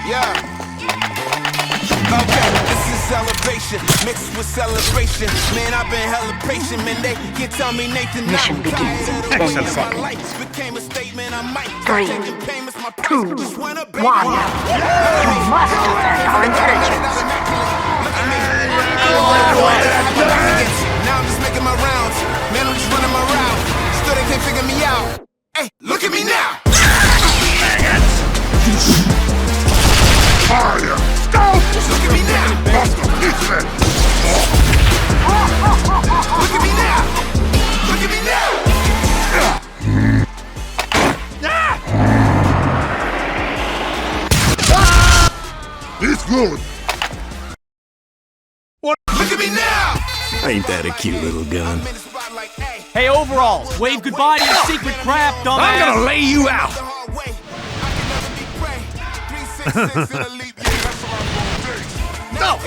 Yeah. Okay, this is elevation mixed with celebration. Man, I've been hella patient. Man, they can tell me Nathan. Mission begins in 10 seconds. 3, 2, 1. You must defend our intentions. Now I'm just making my rounds. Man, I'm just running my route. Still they can't figure me out. Hey, look at me now. Fire! Stop! Look at me now. Look at me now. Look at me now. He's good. What? Look at me now. Ain't that a cute little gun? Hey, overalls, wave goodbye to your secret craft, dumbass! I'm gonna lay you out! No!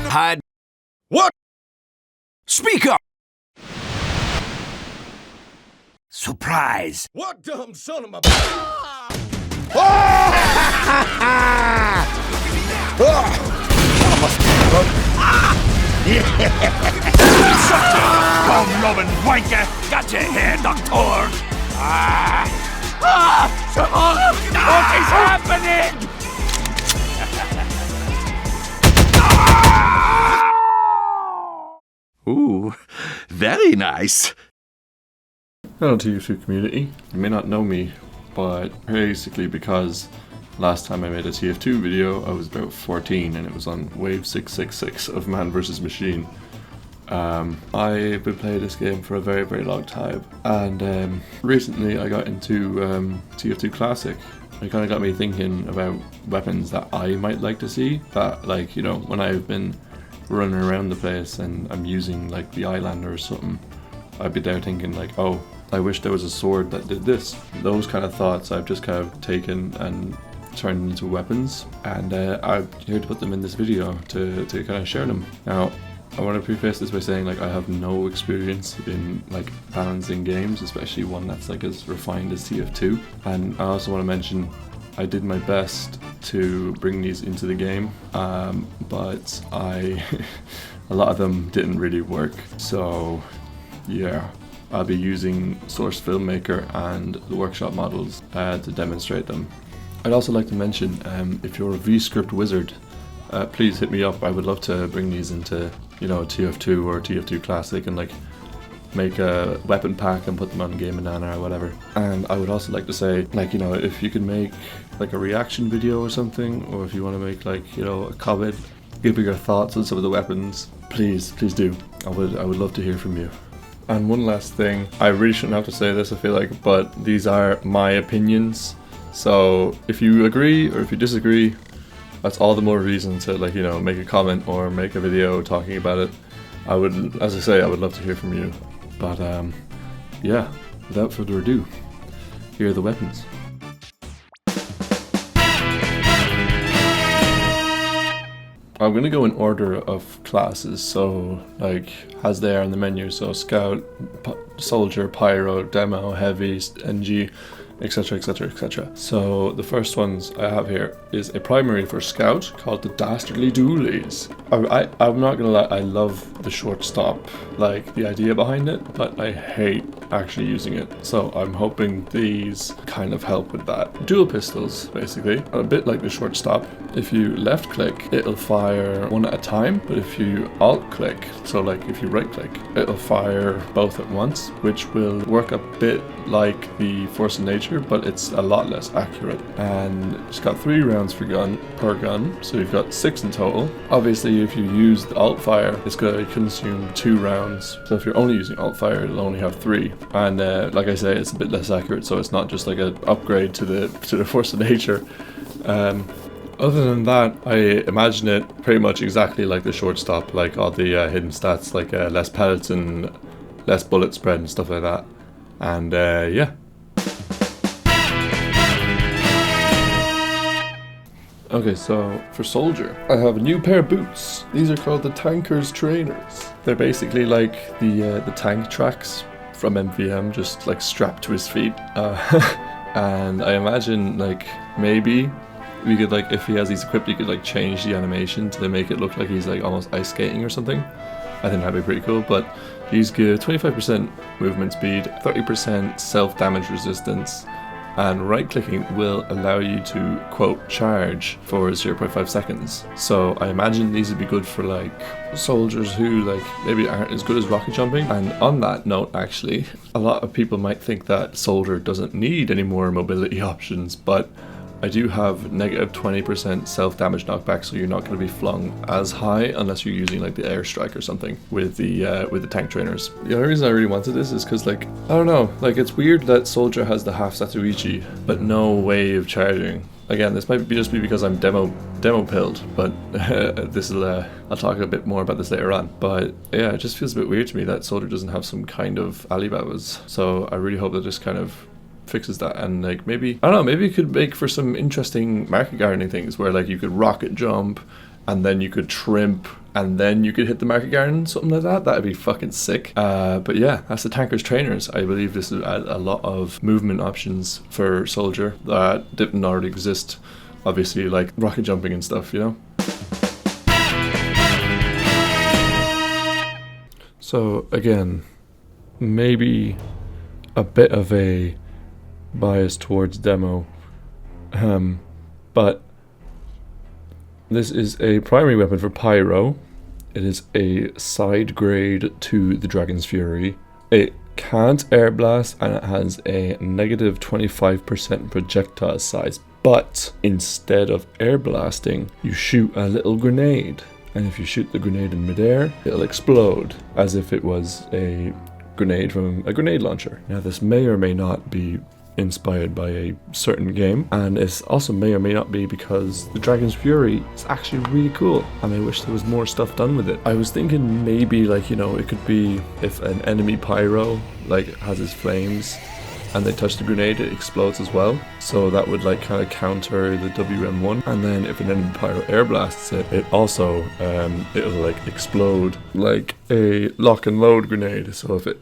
Hide. What? Speak up! Surprise! What dumb son of a... Bum-loving wanker! Got your hair, doctor! What is happening? Ooh, very nice. Hello TF2 community. You may not know me, but basically because last time I made a TF2 video I was about 14 and it was on wave 666 of Man vs Machine. I've been playing this game for a very long time, and recently I got into TF2 Classic. It kind of got me thinking about weapons that I might like to see, that, like, you know, when I've been running around the place and I'm using like the Eyelander or something, I'd be there thinking like, oh, I wish there was a sword that did this. Those kind of thoughts I've just kind of taken and turned into weapons, and I'm here to put them in this video to kind of share them. Now, I want to preface this by saying, like, I have no experience in like balancing games, especially one that's like as refined as TF2. And I also want to mention I did my best to bring these into the game, but a lot of them didn't really work. So yeah, I'll be using Source Filmmaker and the workshop models to demonstrate them. I'd also like to mention, if you're a VScript wizard, please hit me up. I would love to bring these into, you know, TF2 or TF2 Classic and like make a weapon pack and put them on Game Banana or whatever. And I would also like to say, like, you know, if you can make like a reaction video or something, or if you want to make like, you know, a comment giving your thoughts on some of the weapons, please do. I would love to hear from you. And one last thing, I really shouldn't have to say this, I feel like, but these are my opinions. So if you agree or if you disagree, that's all the more reason to, like, you know, make a comment or make a video talking about it. I would, as I say, I would love to hear from you. But yeah, without further ado, here are the weapons. I'm gonna go in order of classes, so like as they are in the menu. So Scout, Soldier, Pyro, Demo, Heavy, NG, etc, etc, etc. So the first ones I have here is a primary for Scout called the Dastardly Doolies. I'm not gonna lie, I love the short stop, like the idea behind it, but I hate actually using it. So I'm hoping these kind of help with that. Dual pistols, basically, a bit like the short stop. If you left click, it'll fire one at a time, but if you alt click, so like if you right click, it'll fire both at once, which will work a bit like the Force of Nature, but it's a lot less accurate. And it's got 3 rounds per gun, so you've got 6 in total. Obviously, if you use the alt fire, it's going to consume 2 rounds. So if you're only using alt fire, it'll only have 3. And like I say, it's a bit less accurate, so it's not just like an upgrade to the Force of Nature. Other than that, I imagine it pretty much exactly like the short stop, like all the hidden stats, like less pellets and less bullet spread and stuff like that. And yeah. Okay, so for Soldier, I have a new pair of boots. These are called the Tanker's Trainers. They're basically like the tank tracks from MVM, just like strapped to his feet. And I imagine like maybe we could like, if he has these equipped, you could like change the animation to make it look like he's like almost ice skating or something. I think that'd be pretty cool. But these give 25% movement speed, 30% self-damage resistance, and right-clicking will allow you to, quote, charge for 0.5 seconds. So I imagine these would be good for like soldiers who like maybe aren't as good as rocket jumping. And on that note, actually, a lot of people might think that soldier doesn't need any more mobility options, but I do have negative 20% self-damage knockback, so you're not going to be flung as high unless you're using like the airstrike or something with the tank trainers. The only reason I really wanted this is because like, I don't know, like it's weird that soldier has the half Satuichi but no way of charging. Again, this might just be because I'm demo pilled, but I'll talk a bit more about this later on. But yeah, it just feels a bit weird to me that soldier doesn't have some kind of Alibabas. So I really hope that this kind of fixes that, and like maybe, I don't know, maybe it could make for some interesting market gardening things where like you could rocket jump and then you could trimp and then you could hit the market garden, something like that. That'd be fucking sick. But yeah, that's the Tankers Trainers. I believe this would add a lot of movement options for soldier that didn't already exist, obviously, like rocket jumping and stuff, you know. So again, maybe a bit of a bias towards demo, but this is a primary weapon for Pyro. It is a side grade to the Dragon's Fury. It can't air blast and it has a negative 25% projectile size, but instead of air blasting, you shoot a little grenade, and if you shoot the grenade in midair, it'll explode as if it was a grenade from a grenade launcher. Now this may or may not be inspired by a certain game, and it also may or may not be because the Dragon's Fury is actually really cool and I wish there was more stuff done with it. I was thinking maybe like, you know, it could be if an enemy Pyro like has his flames and they touch the grenade, it explodes as well, so that would like kind of counter the WM1. And then if an enemy Pyro air blasts it, it also it'll like explode like a lock and load grenade, so if it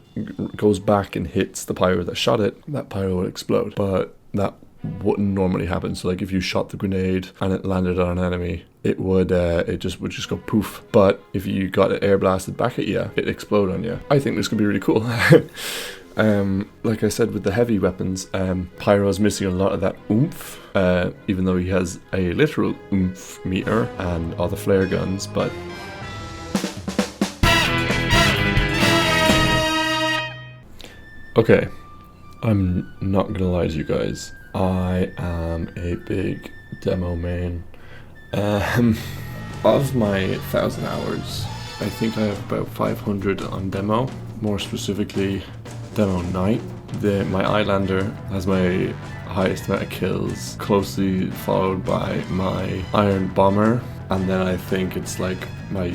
goes back and hits the Pyro that shot it, that Pyro will explode. But that wouldn't normally happen, so like if you shot the grenade and it landed on an enemy, it would just go poof. But if you got it air blasted back at you, it'd explode on you. I think this could be really cool. Like I said with the heavy weapons, Pyro's missing a lot of that oomph, even though he has a literal oomph meter and all the flare guns, but okay, I'm not gonna lie to you guys, I am a big demo main. Of my 1,000 hours, I think I have about 500 on demo, more specifically Demo Knight. My Eyelander has my highest amount of kills, closely followed by my Iron Bomber, and then I think it's like my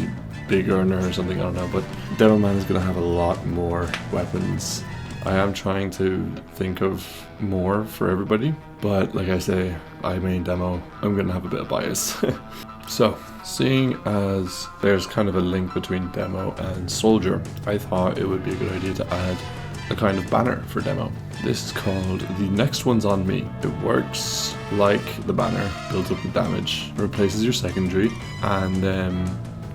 Big Earner or something, I don't know, but Demo Man is going to have a lot more weapons. I am trying to think of more for everybody, but like I say, I main demo, I'm going to have a bit of bias. So, seeing as there's kind of a link between demo and soldier, I thought it would be a good idea to add a kind of banner for demo. This is called The Next One's on Me. It works like the banner, builds up the damage, replaces your secondary, and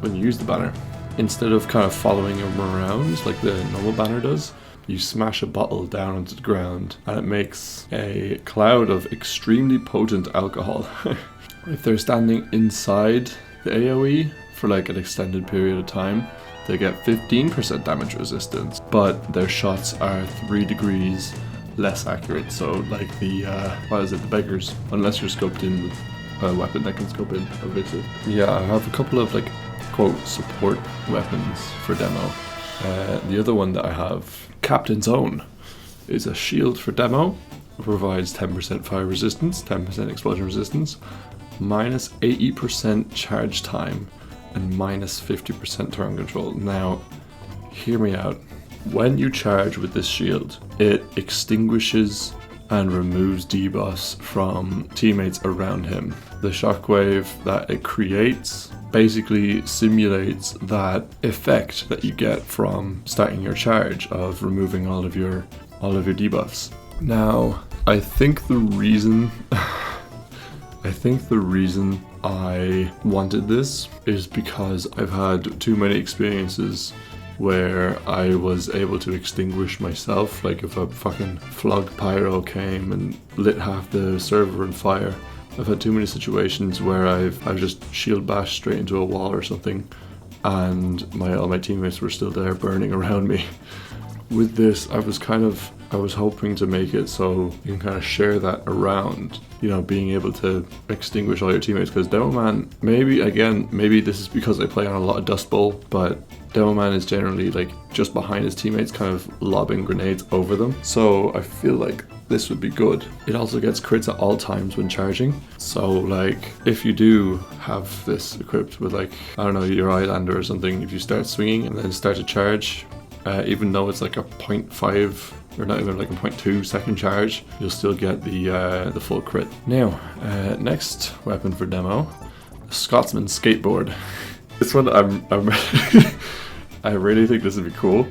when you use the banner, instead of kind of following him around like the normal banner does, you smash a bottle down onto the ground and it makes a cloud of extremely potent alcohol. If they're standing inside the AoE for like an extended period of time, they get 15% damage resistance, but their shots are 3 degrees less accurate. So like the, the beggars, unless you're scoped in with a weapon that can scope in, obviously. Yeah, I have a couple of like, quote, support weapons for demo. The other one that I have, Captain's Own, is a shield for demo. It provides 10% fire resistance, 10% explosion resistance, minus 80% charge time, and minus 50% turn control. Now, hear me out. When you charge with this shield, it extinguishes and removes debuffs from teammates around him. The shockwave that it creates basically simulates that effect that you get from starting your charge of removing all of your debuffs. Now, I think the reason I think the reason I wanted this is because I've had too many experiences where I was able to extinguish myself. Like if a fucking flog pyro came and lit half the server on fire. I've had too many situations where I've just shield bashed straight into a wall or something, and all my teammates were still there burning around me. With this, I was hoping to make it so you can kind of share that around, you know, being able to extinguish all your teammates. Because Demo Man, maybe this is because I play on a lot of Dust Bowl, but Demo Man is generally like just behind his teammates, kind of lobbing grenades over them. So I feel like this would be good. It also gets crits at all times when charging. So like if you do have this equipped with like, I don't know, your Islander or something, if you start swinging and then start to charge, even though it's like a 0.5 or not even like a 0.2 second charge, you'll still get the full crit. Now, next weapon for demo, the Scotsman Skateboard. This one I really think this would be cool.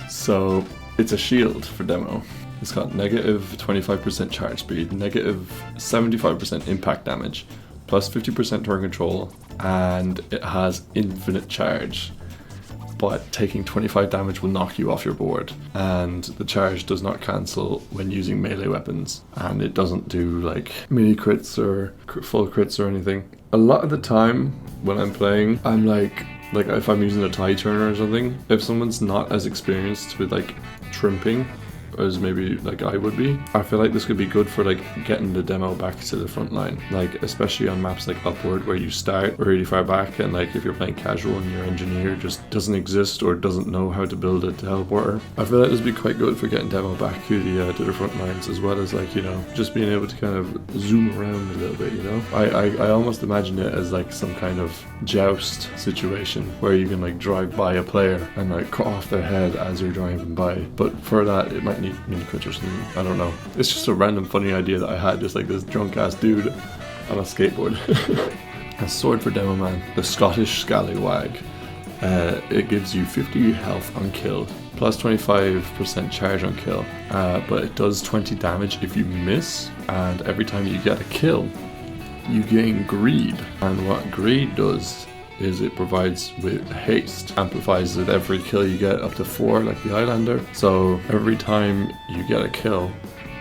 So it's a shield for demo. It's got negative 25% charge speed, negative 75% impact damage, plus 50% turn control, and it has infinite charge. But taking 25 damage will knock you off your board, and the charge does not cancel when using melee weapons, and it doesn't do like mini crits or full crits or anything. A lot of the time when I'm playing, I'm like if I'm using a tie turner or something, if someone's not as experienced with like trimping as maybe like I would be, I feel like this could be good for like getting the demo back to the front line, like especially on maps like Upward where you start really far back, and like if you're playing casual and your engineer just doesn't exist or doesn't know how to build a teleporter, I feel like this would be quite good for getting demo back to the front lines, as well as like, you know, just being able to kind of zoom around a little bit, you know. I almost imagine it as like some kind of joust situation where you can like drive by a player and like cut off their head as you're driving by, but for that it might need mini crits or something. I don't know. It's just a random funny idea that I had, just like this drunk ass dude on a skateboard. A sword for demo man, the Scottish Scallywag. It gives you 50 health on kill, plus 25% charge on kill, but it does 20 damage if you miss, and every time you get a kill, you gain greed. And what greed does is it provides with haste, amplifies with every kill you get up to 4 like the Islander. So every time you get a kill,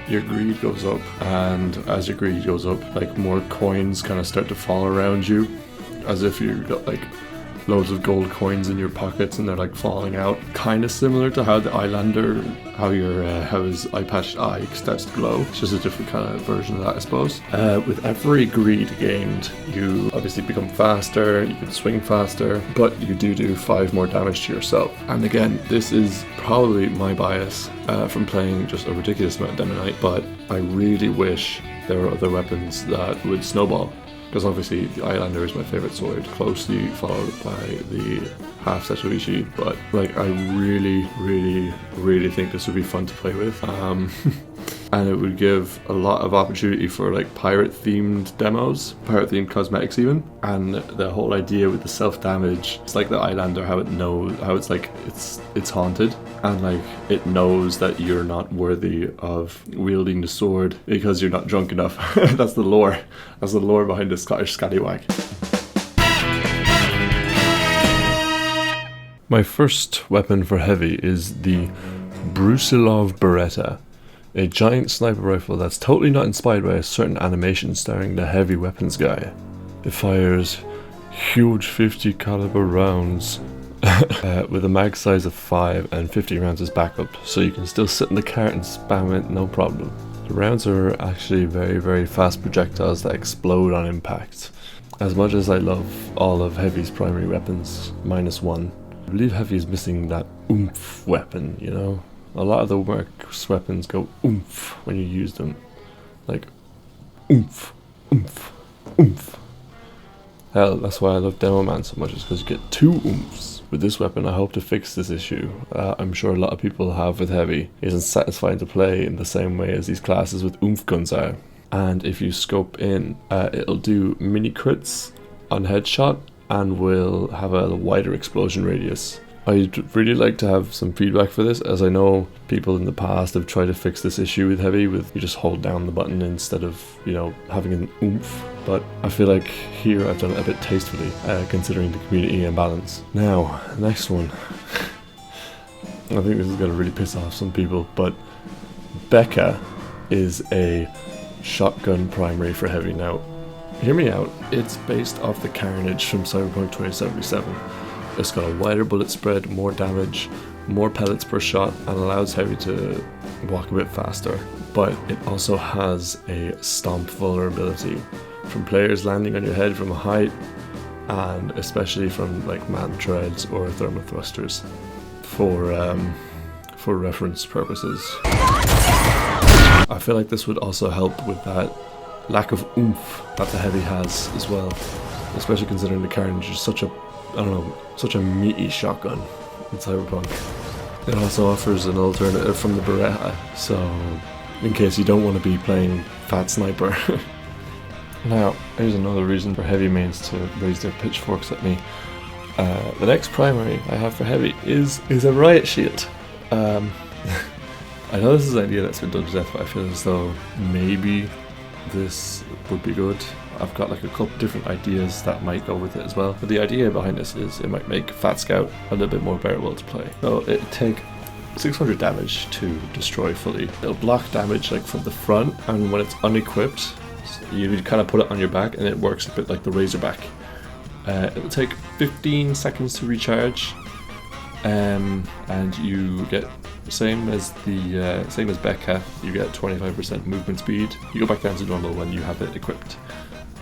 your greed goes up, and as your greed goes up, like more coins kind of start to fall around you, as if you've got like loads of gold coins in your pockets and they're like falling out. Kind of similar to how the Islander, how his eye patched eye starts to glow. It's just a different kind of version of that, I suppose. With every greed gained, you obviously become faster, you can swing faster, but you do 5 more damage to yourself. And again, this is probably my bias from playing just a ridiculous amount of Demo Knight, but I really wish there were other weapons that would snowball. Because obviously the Islander is my favourite sword, closely followed by the half Setoishi, but like I really think this would be fun to play with. And it would give a lot of opportunity for like pirate themed demos, pirate themed cosmetics even. And the whole idea with the self damage, it's like the Islander, how it's like it's haunted, and like it knows that you're not worthy of wielding the sword because you're not drunk enough. That's the lore behind the Scottish Scallywag. My first weapon for heavy is the Brusilov Beretta, a giant sniper rifle that's totally not inspired by a certain animation starring the heavy weapons guy. It fires huge 50 caliber rounds with a mag size of 5 and 50 rounds as backup, so you can still sit in the cart and spam it no problem. The rounds are actually very fast projectiles that explode on impact. As much as I love all of Heavy's primary weapons, -1, I believe Heavy is missing that oomph weapon, you know? A lot of the works weapons go oomph when you use them. Like, oomph, oomph, oomph. Hell, that's why I love Demo Man so much, is because you get 2 oomphs. With this weapon, I hope to fix this issue. I'm sure a lot of people have with Heavy. It isn't satisfying to play in the same way as these classes with oomph guns are. And if you scope in, it'll do mini crits on headshot and will have a wider explosion radius I'd really like to have some feedback for this, as I know people in the past have tried to fix this issue with heavy with you just hold down the button instead of, you know, having an oomph. But I feel like here I've done it a bit tastefully, considering the community imbalance. Now, next one. I think this is going to really piss off some people, but Becca is a shotgun primary for heavy. Now, hear me out, it's based off the Carnage from Cyberpunk 2077. It's got a wider bullet spread, more damage, more pellets per shot, and allows heavy to walk a bit faster. But it also has a stomp vulnerability from players landing on your head from a height, and especially from like man treads or thermal thrusters. For reference purposes, I feel like this would also help with that lack of oomph that the heavy has as well, especially considering the Carnage is such a, I don't know, such a meaty shotgun in Cyberpunk. It also offers an alternative from the Beretta, so in case you don't want to be playing Fat Sniper. Now, here's another reason for heavy mains to raise their pitchforks at me. The next primary I have for heavy is a riot shield. I know this is an idea that's been done to death, but I feel as though maybe this would be good. I've got like a couple different ideas that might go with it as well. But the idea behind this is it might make Fat Scout a little bit more bearable to play. So it'll take 600 damage to destroy fully. It'll block damage like from the front, and when it's unequipped, you kind of put it on your back and it works a bit like the Razorback. It'll take 15 seconds to recharge, and you get same as Becca. You get 25% movement speed. You go back down to normal when you have it equipped,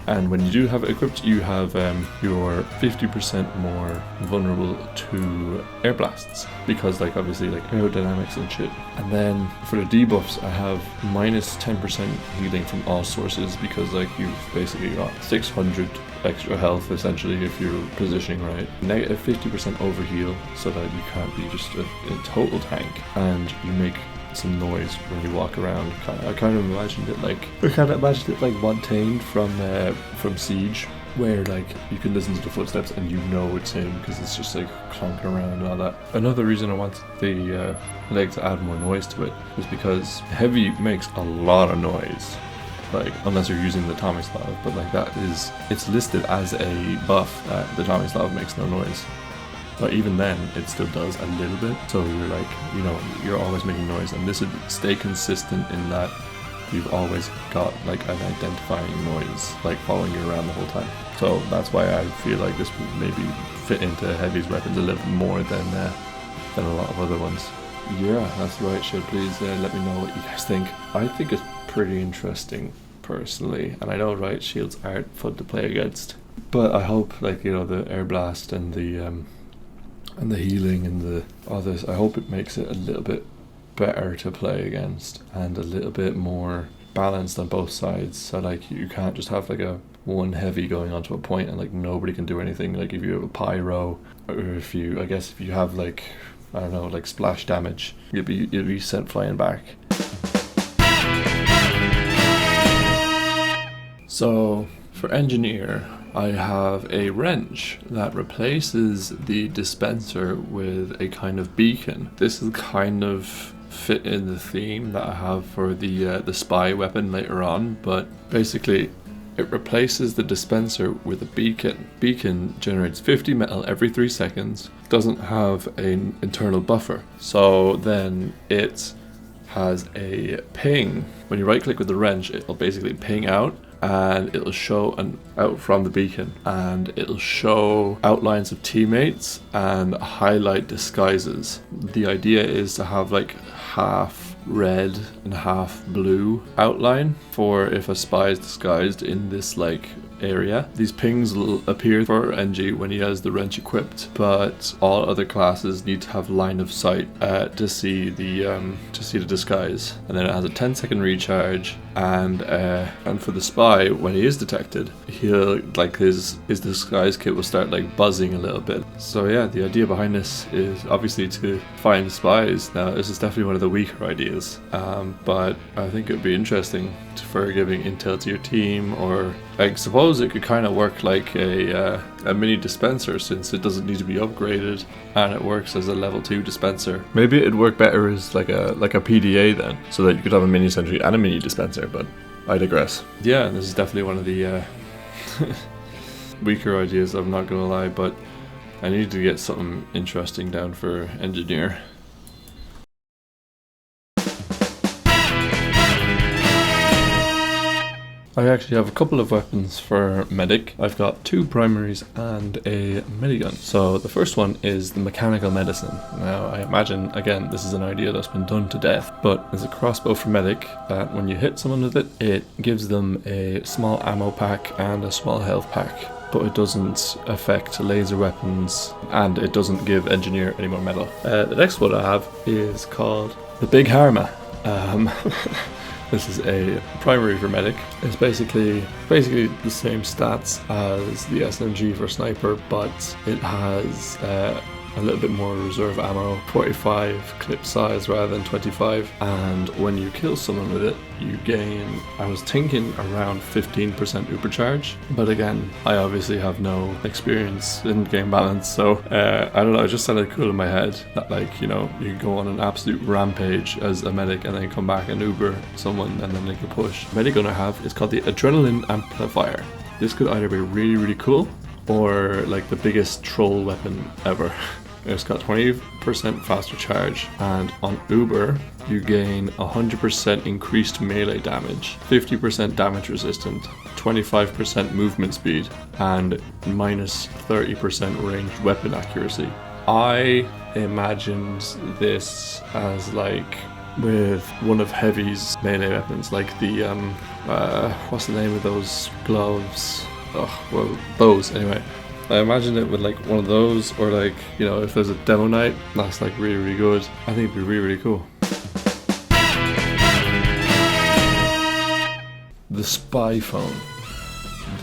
and when you do have it equipped, you have you're 50% more vulnerable to air blasts, because like obviously like aerodynamics and shit. And then for the debuffs, I have minus 10% healing from all sources, because like you've basically got 600 extra health essentially if you're positioning right. Negative 50% overheal, so that you can't be just a total tank, and you make some noise when you walk around. I kind of imagined it like Montaigne from Siege, where like you can listen to the footsteps and you know it's him because it's just like clonking around and all that. Another reason I wanted the leg to add more noise to it is because heavy makes a lot of noise. Like, unless you're using the Tommy Slav, but like that is, it's listed as a buff that the Tommy Slav makes no noise. But even then, it still does a little bit. So you're like, you know, you're always making noise, and this would stay consistent in that you've always got like an identifying noise, like following you around the whole time. So that's why I feel like this would maybe fit into Heavy's weapons a little bit more than a lot of other ones. Yeah, that's right. Should please let me know what you guys think. I think it's pretty interesting personally, and I know riot shields aren't fun to play against, but I hope, like, you know, the air blast and the healing and the others, I hope it makes it a little bit better to play against and a little bit more balanced on both sides, so like you can't just have like a one heavy going onto a point and like nobody can do anything. Like if you have a pyro, or if you have like, I don't know, like splash damage, you'd be sent flying back. So for engineer, I have a wrench that replaces the dispenser with a kind of beacon. This is kind of fit in the theme that I have for the spy weapon later on, but basically it replaces the dispenser with a beacon. Beacon generates 50 metal every 3 seconds, doesn't have an internal buffer, so then it has a ping. When you right click with the wrench, it'll basically ping out, and it'll show out from the beacon, and it'll show outlines of teammates and highlight disguises. The idea is to have like half red and half blue outline for if a spy is disguised in this like area. These pings will appear for NG when he has the wrench equipped, but all other classes need to have line of sight to see the disguise. And then it has a 10-second recharge, and for the spy, when he is detected, he'll like his disguise kit will start like buzzing a little bit. So yeah, the idea behind this is obviously to find spies. Now this is definitely one of the weaker ideas, but I think it would be interesting for giving intel to your team, or I suppose suppose it could kind of work like a mini dispenser, since it doesn't need to be upgraded and it works as a level 2 dispenser. Maybe it'd work better as like a PDA then, so that you could have a mini sentry and a mini dispenser, but I digress. Yeah, this is definitely one of the weaker ideas, I'm not gonna lie, but I need to get something interesting down for engineer. I actually have a couple of weapons for medic. I've got 2 primaries and a medigun. So the first one is the mechanical medicine. Now I imagine, again, this is an idea that's been done to death, but it's a crossbow for medic that when you hit someone with it, it gives them a small ammo pack and a small health pack, but it doesn't affect laser weapons and it doesn't give engineer any more metal. The next one I have is called the Big Harma. This is a primary for medic. It's basically the same stats as the SMG for sniper, but it has a little bit more reserve ammo, 45 clip size rather than 25, and when you kill someone with it, you gain, I was thinking around 15% supercharge, but again, I obviously have no experience in game balance, so I don't know, it just sounded cool in my head that, like, you know, you can go on an absolute rampage as a medic and then come back and uber someone and then they can push. The medic gun I have is called the Adrenaline Amplifier. This could either be really, really cool or like the biggest troll weapon ever. It's got 20% faster charge, and on Uber you gain 100% increased melee damage, 50% damage resistant, 25% movement speed, and minus 30% ranged weapon accuracy. I imagined this as like with one of Heavy's melee weapons, like the what's the name of those gloves? Oh, well, those anyway. I imagine it with like one of those, or like, you know, if there's a demo night, that's like really, really good. I think it'd be really, really cool. The spy phone.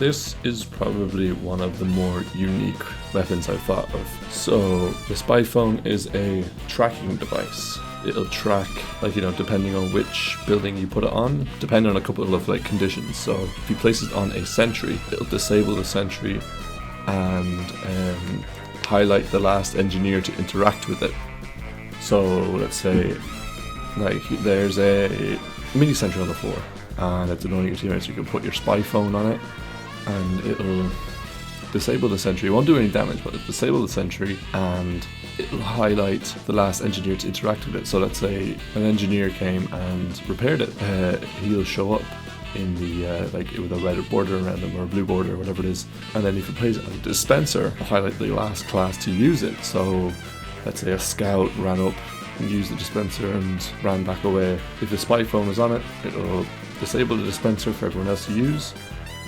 This is probably one of the more unique weapons I've thought of. So the spy phone is a tracking device. It'll track, like, you know, depending on which building you put it on, depending on a couple of like conditions. So if you place it on a sentry, it'll disable the sentry and highlight the last engineer to interact with it. So let's say like there's a mini sentry on the floor and it's annoying your teammates, you can put your spy phone on it and it'll disable the sentry. It won't do any damage, but it'll disable the sentry and it'll highlight the last engineer to interact with it. So let's say an engineer came and repaired it, he'll show up in the like with a red border around them or a blue border or whatever it is, and then if you place it on a dispenser, highlight the last class to use it. So let's say a scout ran up and used the dispenser and ran back away. If the spy phone is on it, it'll disable the dispenser for everyone else to use,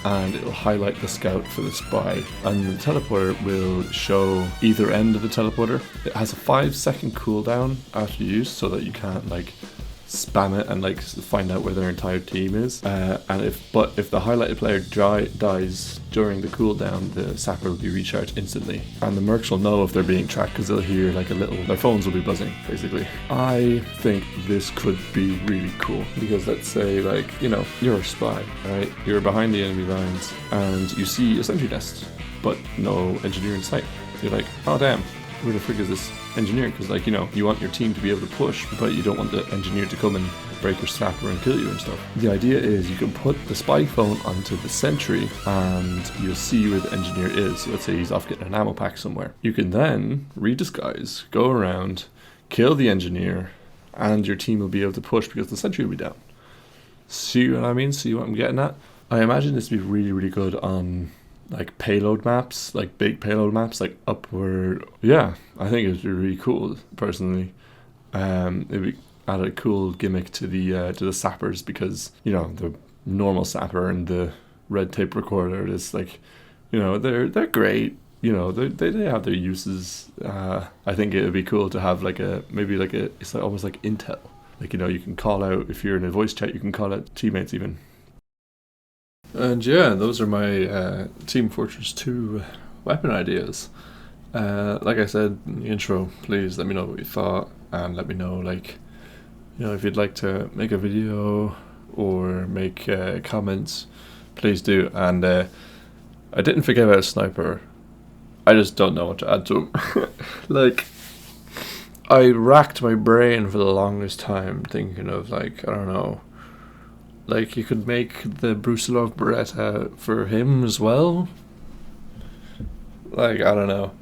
and it'll highlight the scout for the spy, and the teleporter will show either end of the teleporter. It has a 5-second cooldown after use, so that you can't like spam it and like find out where their entire team is, and if the highlighted player dies during the cooldown, the sapper will be recharged instantly, and the mercs will know if they're being tracked because they'll hear like a little, their phones will be buzzing basically. I think this could be really cool because let's say, like, you know, you're a spy, right? You're behind the enemy lines and you see a sentry nest but no engineer in sight. You're like, oh damn, where the frick is this engineer? Because, like, you know, you want your team to be able to push, but you don't want the engineer to come and break your sapper and kill you and stuff. The idea is you can put the spy phone onto the sentry and you'll see where the engineer is. So let's say he's off getting an ammo pack somewhere. You can then redisguise, go around, kill the engineer, and your team will be able to push because the sentry will be down. See what I mean? See what I'm getting at? I imagine this would be really, really good on like payload maps, like big payload maps, like upward. Yeah, I think it'd be really cool personally. It'd be add a cool gimmick to the sappers, because, you know, the normal sapper and the red tape recorder is like, you know, they're great. You know, they have their uses. I think it would be cool to have like it's like almost like intel. Like, you know, you can call out, if you're in a voice chat, you can call out teammates even. And yeah, those are my Team Fortress 2 weapon ideas. Like I said in the intro, please let me know what you thought, and let me know, like, you know, if you'd like to make a video or make comments, please do. And I didn't forget about Sniper. I just don't know what to add to him. Like, I racked my brain for the longest time thinking of, like, I don't know, like you could make the Brusilov Beretta for him as well. Like, I don't know.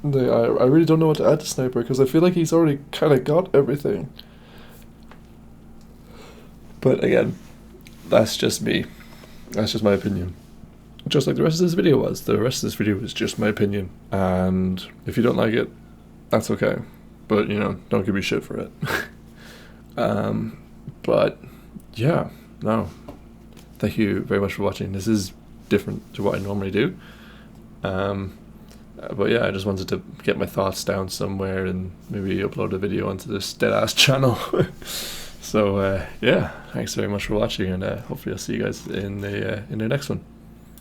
I really don't know what to add to Sniper because I feel like he's already kind of got everything. But again, that's just me. That's just my opinion. Just like the rest of this video was. The rest of this video was just my opinion. And if you don't like it, that's okay. But, you know, don't give me shit for it. But, yeah, no. Thank you very much for watching. This is different to what I normally do. But yeah, I just wanted to get my thoughts down somewhere and maybe upload a video onto this dead-ass channel. So, yeah, thanks very much for watching, and hopefully I'll see you guys in the next one.